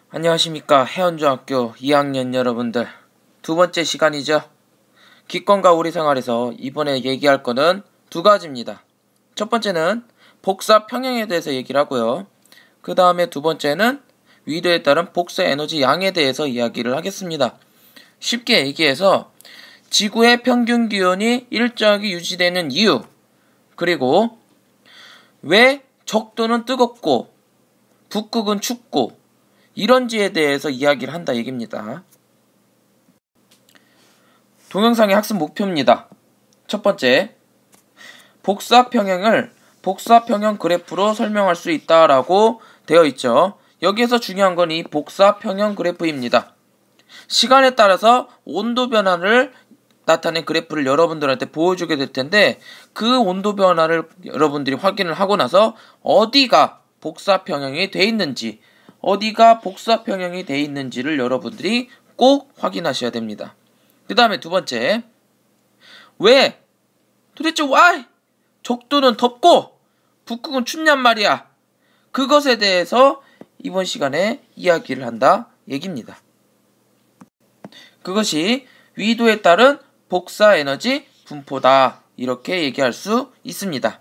안녕하십니까. 해운중학교 2학년 여러분들, 두 번째 시간이죠. 기권과 우리생활에서 이번에 얘기할 거는 두 가지입니다. 첫 번째는 복사 평형에 대해서 얘기를 하고요. 그 다음에 두 번째는 위도에 따른 복사 에너지 양에 대해서 이야기를 하겠습니다. 쉽게 얘기해서 지구의 평균 기온이 일정하게 유지되는 이유, 그리고 왜 적도는 뜨겁고 북극은 춥고 이런지에 대해서 이야기를 한다 얘기입니다. 동영상의 학습 목표입니다. 첫 번째, 복사평형을 복사평형 그래프로 설명할 수 있다라고 되어 있죠. 여기에서 중요한 건 이 복사평형 그래프입니다. 시간에 따라서 온도 변화를 나타낸 그래프를 여러분들한테 보여주게 될 텐데, 그 온도 변화를 여러분들이 확인을 하고 나서 어디가 복사평형이 돼 있는지, 어디가 복사평형이 돼 있는지를 여러분들이 꼭 확인하셔야 됩니다. 그 다음에 두 번째, 왜 도대체 적도는 덥고 북극은 춥냔 말이야. 그것에 대해서 이번 시간에 이야기를 한다 얘기입니다. 그것이 위도에 따른 복사 에너지 분포다, 이렇게 얘기할 수 있습니다.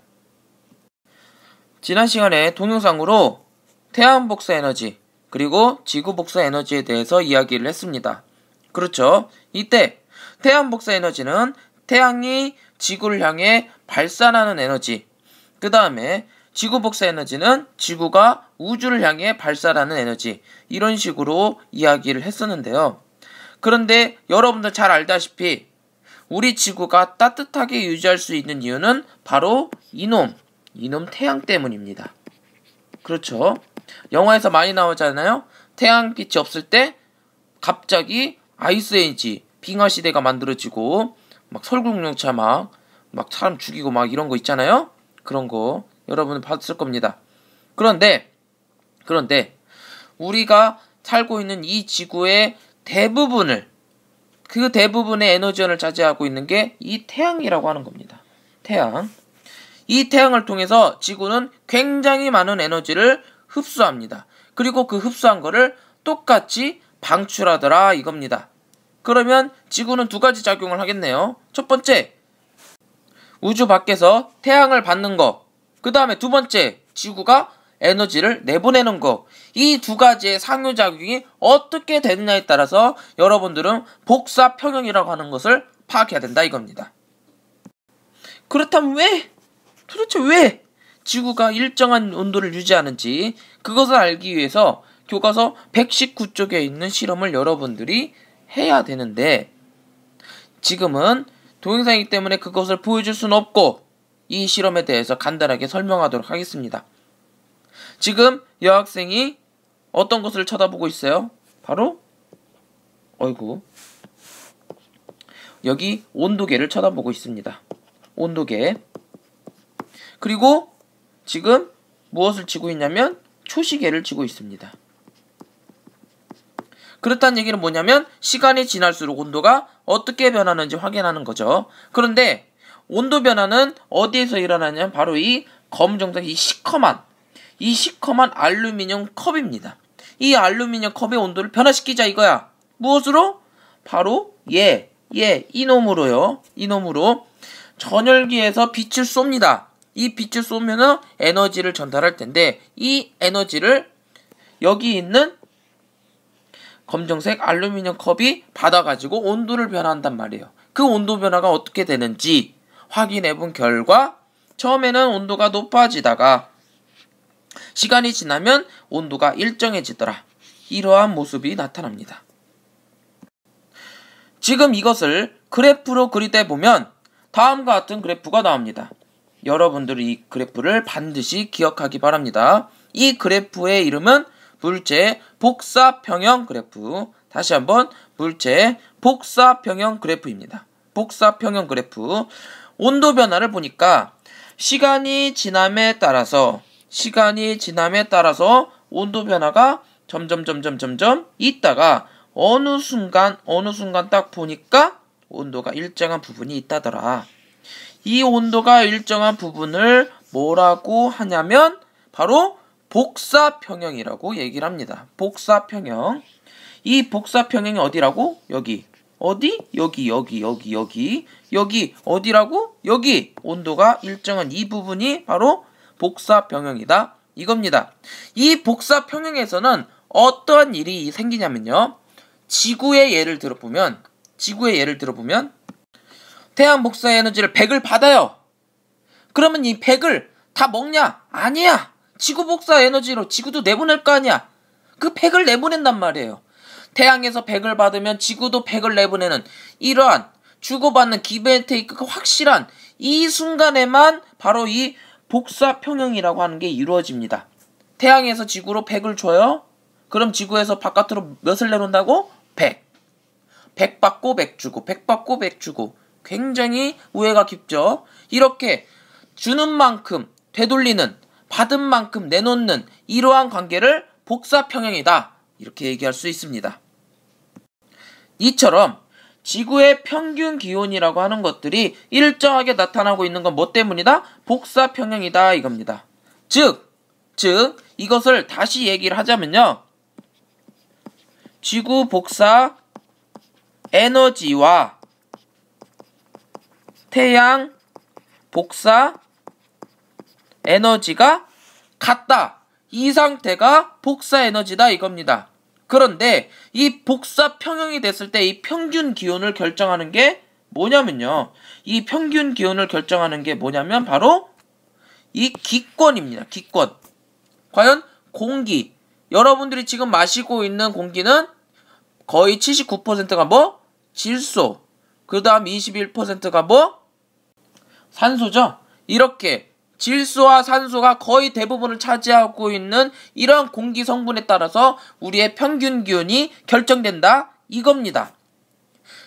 지난 시간에 동영상으로 태양 복사 에너지 그리고 지구 복사 에너지에 대해서 이야기를 했습니다. 그렇죠. 이때 태양 복사 에너지는 태양이 지구를 향해 발산하는 에너지, 그 다음에 지구 복사 에너지는 지구가 우주를 향해 발산하는 에너지, 이런 식으로 이야기를 했었는데요. 그런데 여러분들 잘 알다시피 우리 지구가 따뜻하게 유지할 수 있는 이유는 바로 이놈 태양 때문입니다. 그렇죠. 영화에서 많이 나오잖아요. 태양빛이 없을 때 갑자기 아이스에이지, 빙하시대가 만들어지고 막 설국열차 막 사람 죽이고 막 이런 거 있잖아요. 그런 거 여러분은 봤을 겁니다. 그런데 우리가 살고 있는 이 지구의 그 대부분의 에너지원을 차지하고 있는 게 이 태양이라고 하는 겁니다. 태양. 이 태양을 통해서 지구는 굉장히 많은 에너지를 흡수합니다. 그리고 그 흡수한 거를 똑같이 방출하더라 이겁니다. 그러면 지구는 두 가지 작용을 하겠네요. 첫 번째, 우주 밖에서 태양을 받는 거. 그 다음에 두 번째, 지구가 에너지를 내보내는 거. 이 두 가지의 상호작용이 어떻게 되느냐에 따라서 여러분들은 복사평형이라고 하는 것을 파악해야 된다 이겁니다. 그렇다면 도대체 왜 지구가 일정한 온도를 유지하는지, 그것을 알기 위해서 교과서 119쪽에 있는 실험을 여러분들이 해야 되는데, 지금은 동영상이기 때문에 그것을 보여줄 수는 없고 이 실험에 대해서 간단하게 설명하도록 하겠습니다. 지금 여학생이 어떤 것을 쳐다보고 있어요? 바로 여기 온도계를 쳐다보고 있습니다. 온도계. 그리고 지금 무엇을 치고 있냐면 초시계를 치고 있습니다. 그렇다는 얘기는 뭐냐면 시간이 지날수록 온도가 어떻게 변하는지 확인하는 거죠. 그런데 온도 변화는 어디에서 일어나냐면 바로 이 검정색 이 시커먼 알루미늄 컵입니다. 이 알루미늄 컵의 온도를 변화시키자 이거야. 무엇으로? 바로 이놈으로 전열기에서 빛을 쏩니다. 이 빛을 쏘면은 에너지를 전달할 텐데, 이 에너지를 여기 있는 검정색 알루미늄 컵이 받아가지고 온도를 변화한단 말이에요. 그 온도 변화가 어떻게 되는지 확인해 본 결과, 처음에는 온도가 높아지다가 시간이 지나면 온도가 일정해지더라. 이러한 모습이 나타납니다. 지금 이것을 그래프로 그리다 보면 다음과 같은 그래프가 나옵니다. 여러분들이 이 그래프를 반드시 기억하기 바랍니다. 이 그래프의 이름은 물체 복사평형 그래프. 다시 한번 물체 복사평형 그래프입니다. 복사평형 그래프. 온도 변화를 보니까 시간이 지남에 따라서 온도 변화가 점점 있다가 어느 순간 딱 보니까 온도가 일정한 부분이 있다더라. 이 온도가 일정한 부분을 뭐라고 하냐면 바로 복사평형이라고 얘기를 합니다. 복사평형. 이 복사평형이 어디라고? 여기. 어디? 여기 어디라고? 여기. 온도가 일정한 이 부분이 바로 복사평형이다 이겁니다. 이 복사평형에서는 어떠한 일이 생기냐면요, 지구의 예를 들어보면 태양 복사 에너지를 100을 받아요. 그러면 이 100을 다 먹냐? 아니야. 지구 복사 에너지로 지구도 내보낼 거 아니야. 그 100을 내보낸단 말이에요. 태양에서 100을 받으면 지구도 100을 내보내는 이러한 주고받는 기브앤테이크가 확실한 이 순간에만 바로 이 복사평형이라고 하는 게 이루어집니다. 태양에서 지구로 100을 줘요. 그럼 지구에서 바깥으로 몇을 내놓는다고? 100. 100 받고 100 주고 100 받고 100 주고. 굉장히 우애가 깊죠. 이렇게 주는 만큼 되돌리는, 받은 만큼 내놓는 이러한 관계를 복사평형이다 이렇게 얘기할 수 있습니다. 이처럼 지구의 평균 기온이라고 하는 것들이 일정하게 나타나고 있는 건 뭐 때문이다? 복사평형이다 이겁니다. 즉 이것을 다시 얘기를 하자면요, 지구 복사 에너지와 태양 복사 에너지가 같다. 이 상태가 복사 에너지다 이겁니다. 그런데 이 복사 평형이 됐을 때 이 평균 기온을 결정하는 게 뭐냐면요, 이 평균 기온을 결정하는 게 뭐냐면 바로 이 기권입니다. 기권. 과연 공기, 여러분들이 지금 마시고 있는 공기는 거의 79%가 뭐? 질소. 그 다음 21%가 뭐? 산소죠. 이렇게 질소와 산소가 거의 대부분을 차지하고 있는 이런 공기 성분에 따라서 우리의 평균 기온이 결정된다 이겁니다.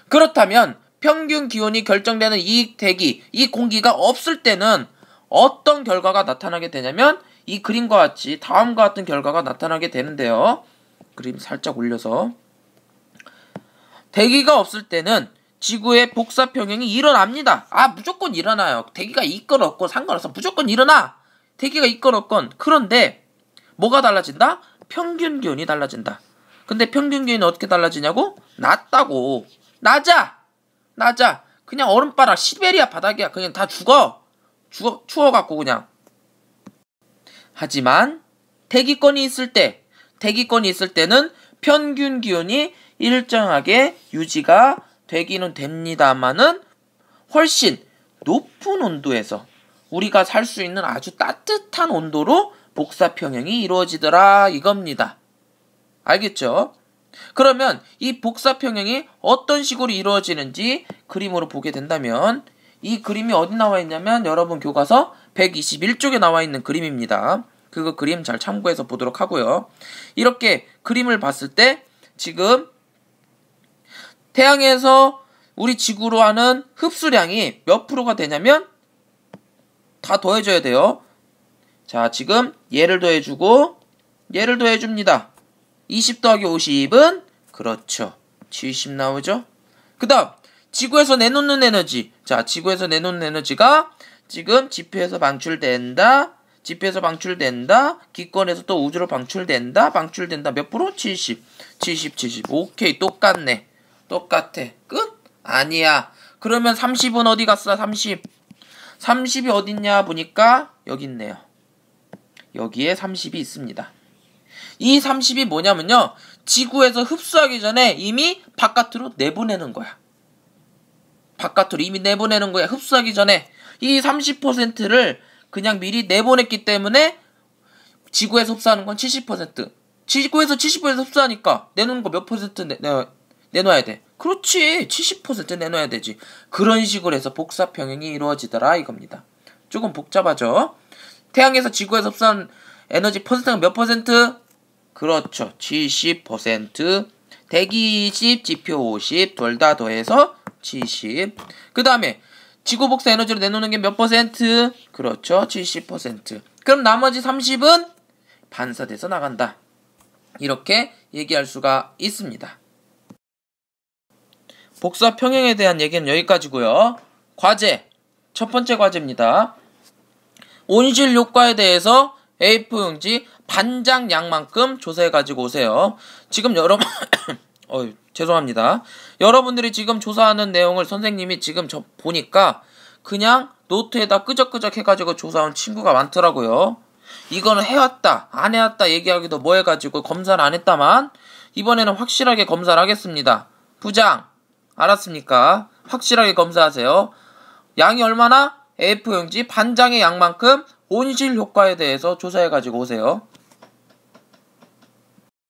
그렇다면 평균 기온이 결정되는 이 대기, 이 공기가 없을 때는 어떤 결과가 나타나게 되냐면 이 그림과 같이 다음과 같은 결과가 나타나게 되는데요. 그림 살짝 올려서, 대기가 없을 때는 지구의 복사평형이 일어납니다. 무조건 일어나요. 대기가 있건 없건 상관없어. 무조건 일어나. 대기가 있건 없건. 그런데 뭐가 달라진다? 평균 기온이 달라진다. 근데 평균 기온이 어떻게 달라지냐고? 낮다고. 낮아. 그냥 얼음바닥 시베리아 바닥이야. 그냥 다 죽어. 추워갖고 그냥. 하지만 대기권이 있을 때는 평균 기온이 일정하게 유지가 되기는 됩니다만은 훨씬 높은 온도에서 우리가 살 수 있는 아주 따뜻한 온도로 복사평형이 이루어지더라 이겁니다. 알겠죠? 그러면 이 복사평형이 어떤 식으로 이루어지는지 그림으로 보게 된다면, 이 그림이 어디 나와 있냐면 여러분 교과서 121쪽에 나와 있는 그림입니다. 그거 그림 잘 참고해서 보도록 하고요. 이렇게 그림을 봤을 때 지금 태양에서 우리 지구로 하는 흡수량이 몇 프로가 되냐면 다 더해줘야 돼요. 자, 지금 얘를 더해주고 얘를 더해줍니다. 20 더하기 50은 그렇죠, 70 나오죠. 그 다음 지구에서 내놓는 에너지. 자, 지구에서 내놓는 에너지가 지금 지표에서 방출된다. 기권에서 또 우주로 방출된다. 몇 프로? 70. 오케이, 똑같네. 똑같아. 끝? 아니야. 그러면 30은 어디 갔어? 30이 어딨냐 보니까 여기 있네요. 여기에 30이 있습니다. 이 30이 뭐냐면요, 지구에서 흡수하기 전에 이미 바깥으로 내보내는 거야. 흡수하기 전에 이 30%를 그냥 미리 내보냈기 때문에 지구에서 흡수하는 건 70%. 지구에서 70% 흡수하니까 내놓는 거 몇 퍼센트 내놔야 돼? 그렇지, 70% 내놔야 되지. 그런 식으로 해서 복사평형이 이루어지더라 이겁니다. 조금 복잡하죠? 태양에서 지구에서 흡수한 에너지 퍼센트가 몇 퍼센트? 그렇죠, 70%. 대기 20, 지표 50, 둘 다 더해서 70. 그 다음에 지구 복사 에너지로 내놓는 게 몇 퍼센트? 그렇죠, 70%. 그럼 나머지 30은 반사돼서 나간다. 이렇게 얘기할 수가 있습니다. 복사 평형에 대한 얘기는 여기까지고요. 과제, 첫 번째 과제입니다. 온실 효과에 대해서 A4용지 반장 양만큼 조사해 가지고 오세요. 지금 여러분 죄송합니다. 여러분들이 지금 조사하는 내용을 선생님이 지금 저 보니까 그냥 노트에다 끄적끄적 해가지고 조사한 친구가 많더라고요. 이거는 해왔다 안 해왔다 얘기하기도 뭐 해가지고 검사를 안 했다만 이번에는 확실하게 검사를 하겠습니다. 부장 알았습니까? 확실하게 검사하세요. 양이 얼마나? A4용지 반장의 양만큼 온실 효과에 대해서 조사해가지고 오세요.